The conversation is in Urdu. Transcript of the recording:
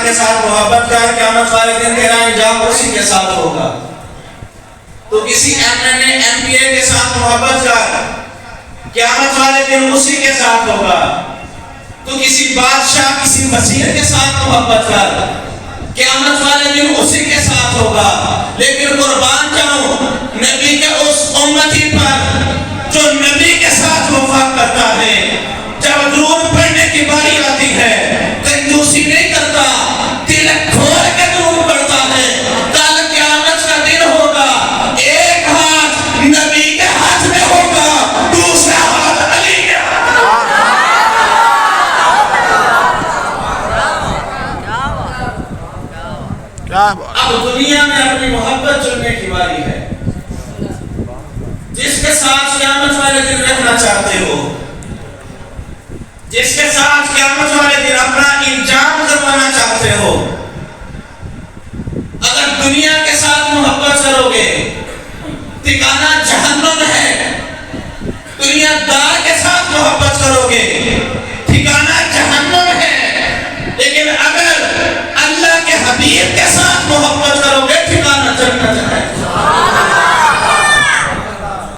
کے ساتھ محبت کر، قیامت والے دن تیرا انجام اسی کے ساتھ ہوگا۔ تو کسی MPA کے ساتھ محبت کر، قیامت والے دن اسی کے ساتھ ہوگا۔ تو کسی بادشاہ، کسی وزیر کے ساتھ محبت کر، قیامت والے دن اسی کے ساتھ ہوگا۔ لیکن قربان جاؤں نبی کے اس امتی پر جو نبی کے ساتھ وفا کرتا ہے، جب درود پڑھنے کی باری آتی ہے کنجوسی نہیں کرتا، دل کھول کے درود پڑھتا ہے۔ کل قیامت کا دن ہوگا، ایک ہاتھ نبی کے ہاتھ میں ہوگا، دوسرا ہاتھ علی کے ہاتھ میں ہوگا۔ اب دنیا میں اپنی محبت چننے کی باری ہے۔ جس کے ساتھ قیامت والے دن رہنا چاہتے ہو، جس کے ساتھ قیامت والے دن اپنا انجام